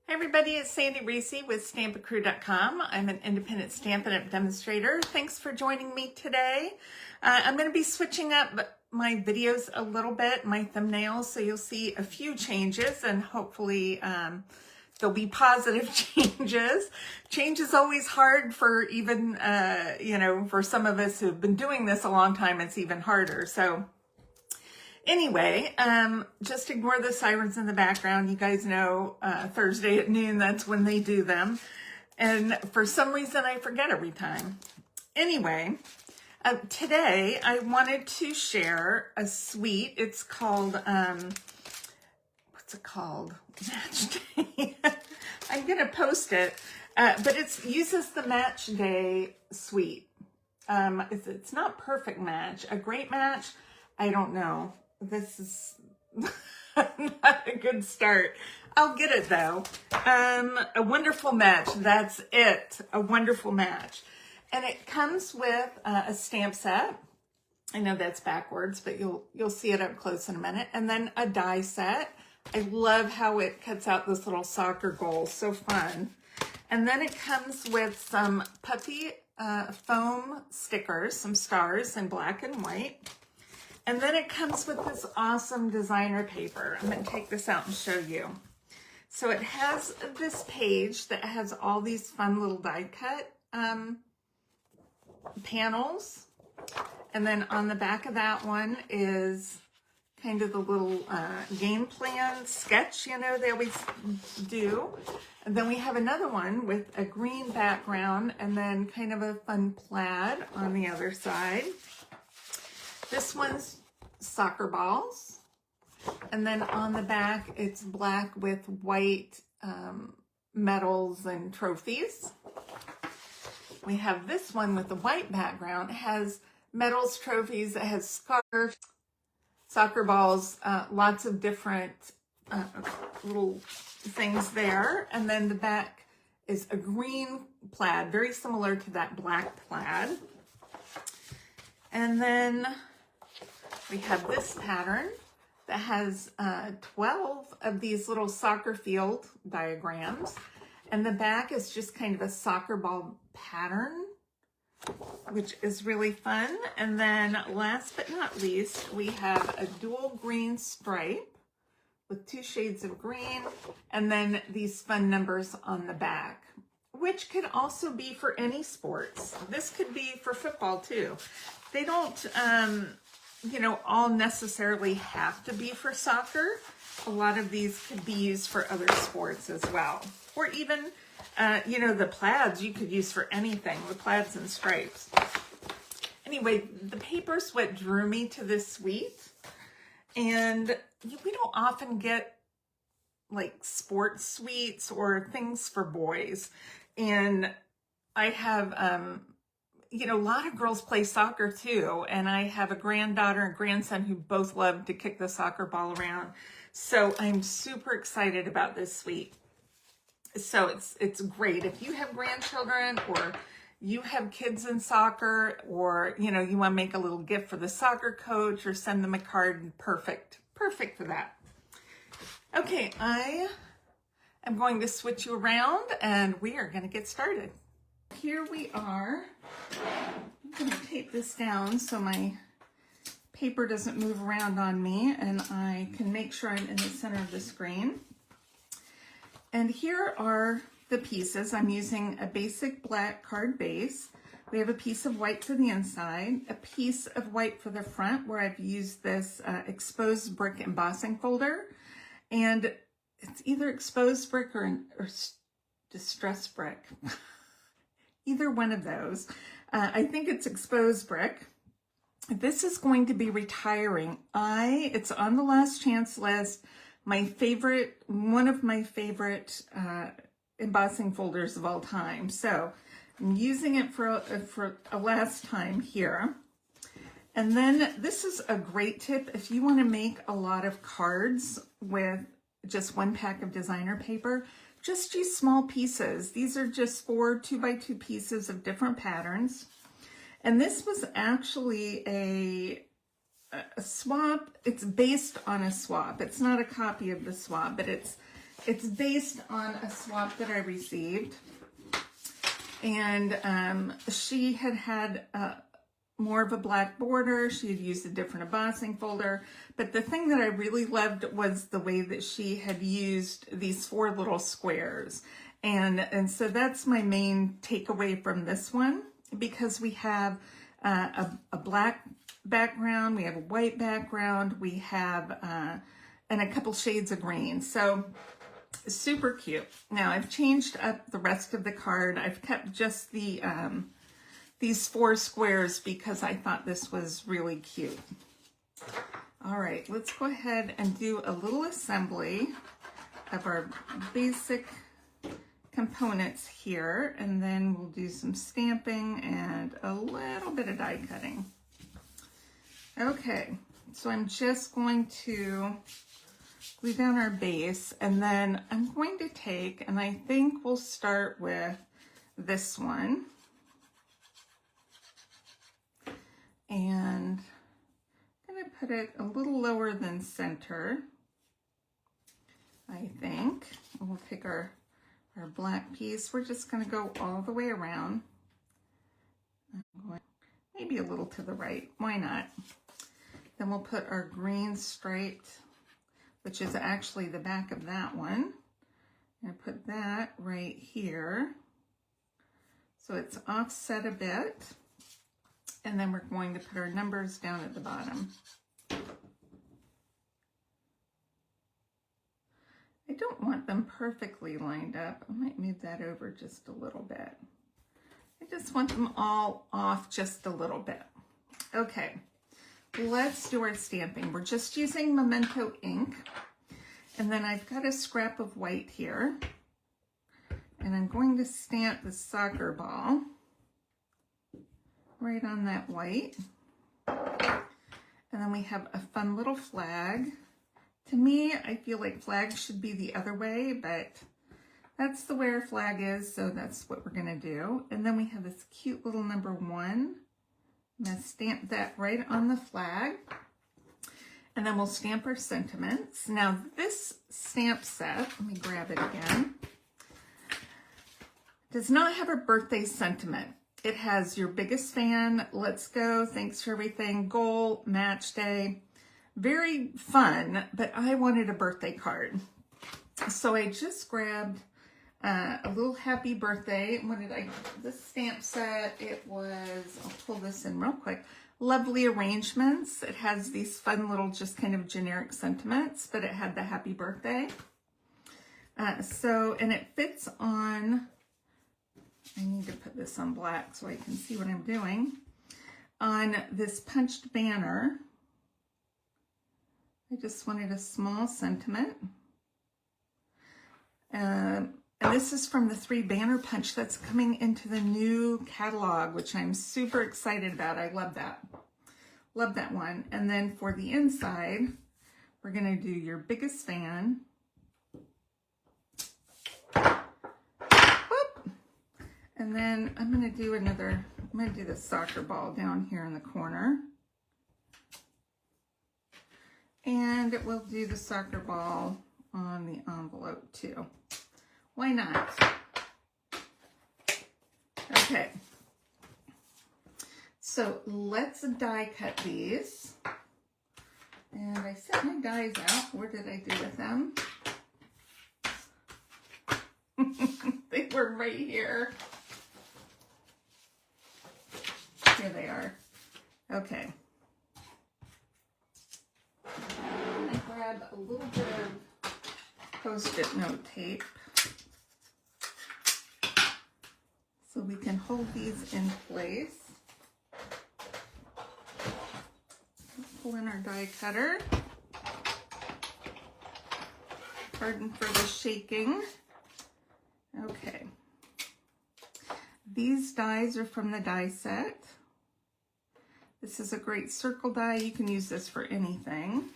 Hi everybody, it's Sandy Reese with Stampacrew.com. I'm an independent Stampin' Up! Demonstrator. Thanks for joining me today. I'm going to be switching up my videos a little bit, my thumbnails, so you'll see a few changes and hopefully there'll be positive changes. Change is always hard for even, for some of us who've been doing this a long time, it's even harder. So anyway, just ignore the sirens in the background. You guys know Thursday at noon, that's when they do them. And for some reason, I forget every time. Anyway, today I wanted to share a suite. It's called, what's it called? Match Day. I'm going to post it, but it uses the Match Day suite. It's not perfect match. A great match, I don't know. This is not a good start. I'll get it though. A wonderful match. That's it. A wonderful match. And it comes with a stamp set. I know that's backwards, but you'll see it up close in a minute. And then a die set. I love how it cuts out this little soccer goal. So fun. And then it comes with some puffy foam stickers, some stars in black and white. And then it comes with this awesome designer paper. I'm going to take this out and show you. So it has this page that has all these fun little die cut panels. And then on the back of that one is kind of the little game plan sketch, they always do. And then we have another one with a green background and then kind of a fun plaid on the other side. This one's soccer balls. And then on the back, it's black with white medals and trophies. We have this one with the white background. It has medals, trophies, it has scarves, soccer balls, lots of different little things there. And then the back is a green plaid, very similar to that black plaid. And then we have this pattern that has 12 of these little soccer field diagrams. And the back is just kind of a soccer ball pattern, which is really fun. And then last but not least, we have a dual green stripe with 2 shades of green. And then these fun numbers on the back, which could also be for any sports. This could be for football too. They don't, all necessarily have to be for soccer. A lot of these could be used for other sports as well. Or even, the plaids you could use for anything, the plaids and stripes. Anyway, the paper's what drew me to this suite. And we don't often get like sports suites or things for boys. And I have, a lot of girls play soccer too, and I have a granddaughter and grandson who both love to kick the soccer ball around. So I'm super excited about this suite. So it's great if you have grandchildren or you have kids in soccer, or you want to make a little gift for the soccer coach or send them a card. Perfect for that. Okay, I am going to switch you around and we are going to get started. Here we are. I'm going to tape this down so my paper doesn't move around on me and I can make sure I'm in the center of the screen. And here are the pieces. I'm using a basic black card base. We have a piece of white for the inside, a piece of white for the front where I've used this exposed brick embossing folder. And it's either exposed brick or distressed brick. Either one of those. I think it's exposed brick. This is going to be retiring. It's on the last chance list. One of my favorite embossing folders of all time. So I'm using it for a last time here. And then this is a great tip if you want to make a lot of cards with just one pack of designer paper. Just use small pieces. These are just 4 2x2 pieces of different patterns. And this was actually a swap. It's based on a swap. It's not a copy of the swap, but it's It's based on a swap that I received. And she had more of a black border. She had used a different embossing folder. But the thing that I really loved was the way that she had used these 4 little squares. And so that's my main takeaway from this one, because we have a black background, we have a white background, we have, and a couple shades of green. So super cute. Now I've changed up the rest of the card. I've kept just the, these 4 squares because I thought this was really cute. All right, let's go ahead and do a little assembly of our basic components here, and then we'll do some stamping and a little bit of die cutting. Okay, so I'm just going to glue down our base, and then I'm going to take, and I think we'll start with this one. And I'm going to put it a little lower than center, I think. And we'll take our black piece. We're just going to go all the way around. Maybe a little to the right. Why not? Then we'll put our green striped, which is actually the back of that one. And put that right here. So it's offset a bit. And then we're going to put our numbers down at the bottom. I don't want them perfectly lined up. I might move that over just a little bit. I just want them all off just a little bit. Okay, let's do our stamping. We're just using Memento ink. And then I've got a scrap of white here. And I'm going to stamp the soccer ball right on that white. And then we have a fun little flag. To me, I feel like flags should be the other way, but that's the way our flag is, so that's what we're gonna do. And then we have this cute little number 1. I'm gonna stamp that right on the flag. And then we'll stamp our sentiments. Now this stamp set, let me grab it again, does not have a birthday sentiment. It has your biggest fan, let's go, thanks for everything, goal, match day. Very fun, but I wanted a birthday card. So I just grabbed a little happy birthday. What did I, this stamp set, it was, I'll pull this in real quick, Lovely Arrangements. It has these fun little just kind of generic sentiments, but it had the happy birthday. And it fits on, I need to put this on black so I can see what I'm doing, on this punched banner. I just wanted a small sentiment. And this is from the 3 banner punch that's coming into the new catalog, which I'm super excited about. I love that. Love that one. And then for the inside, we're going to do your biggest fan. Whoop. And then I'm going to do another, I'm going to do the soccer ball down here in the corner. And it will do the soccer ball on the envelope too. Why not? Okay. So let's die cut these. And I set my dies out. Where did I do with them? They were right here. Here they are. Okay. Grab a little bit of Post-it note tape so we can hold these in place. Pull in our die cutter. Pardon for the shaking. Okay. These dies are from the die set. This is a great circle die. You can use this for anything.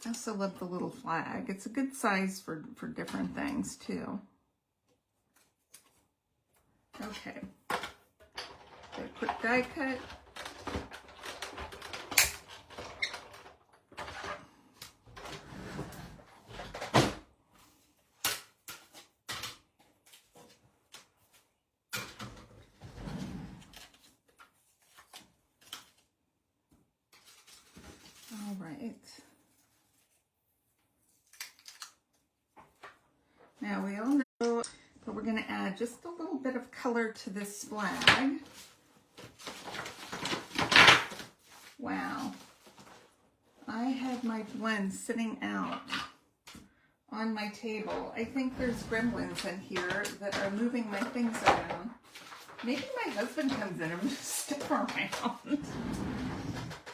I also love the little flag. It's a good size for different things too. Okay. Do a quick die cut. Now we all know, but we're going to add just a little bit of color to this flag. Wow. I have my blend sitting out on my table. I think there's gremlins in here that are moving my things around. Maybe my husband comes in and moves stuff around.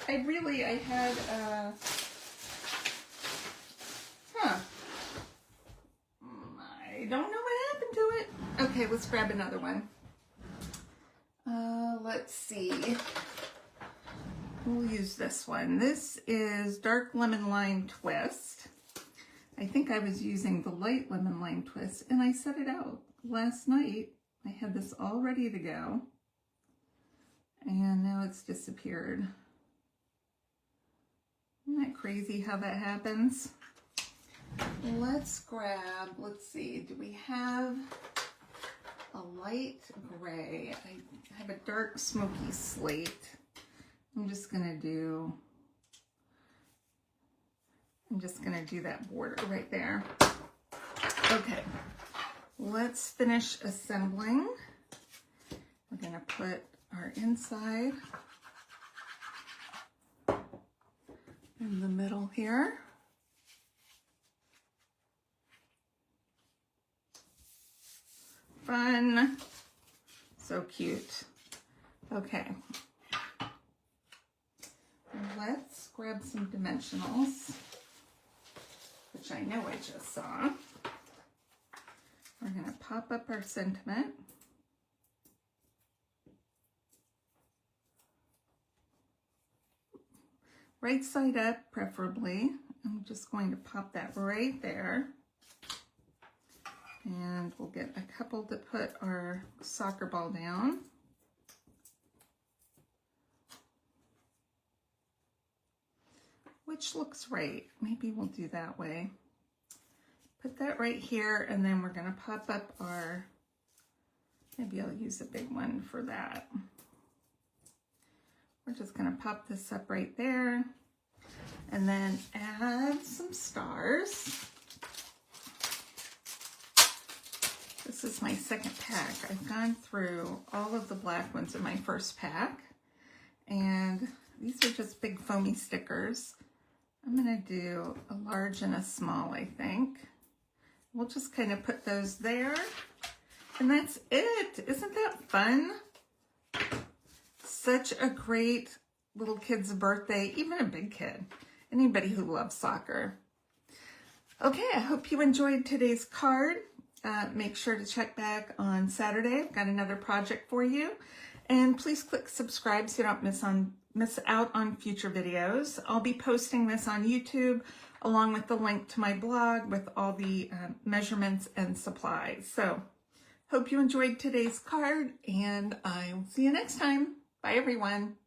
I had, I don't know what happened to it. Okay, let's grab another one. Let's see. We'll use this one. This is Dark Lemon Lime Twist. I think I was using the light lemon lime twist, and I set it out last night. I had this all ready to go, and now it's disappeared. Isn't that crazy how that happens? Let's grab, let's see, do we have a light gray? I have a dark smoky slate. I'm just gonna do that border right there. Okay, let's finish assembling. We're gonna put our inside in the middle here. Fun, so cute. Okay, let's grab some dimensionals, which I know I just saw. We're going to pop up our sentiment. Right side up, preferably. I'm just going to pop that right there. And we'll get a couple to put our soccer ball down. Which looks right. Maybe we'll do that way. Put that right here, and then we're going to pop up our, maybe I'll use a big one for that. We're just going to pop this up right there, and then add some stars. This is my second pack. I've gone through all of the black ones in my first pack, and these are just big foamy stickers. I'm going to do a large and a small, I think. We'll just kind of put those there, and that's it. Isn't that fun? Such a great little kid's birthday, even a big kid, anybody who loves soccer. Okay, I hope you enjoyed today's card. Make sure to check back on Saturday. I've got another project for you. And please click subscribe so you don't miss out on future videos. I'll be posting this on YouTube along with the link to my blog with all the measurements and supplies. So hope you enjoyed today's card, and I will see you next time. Bye everyone.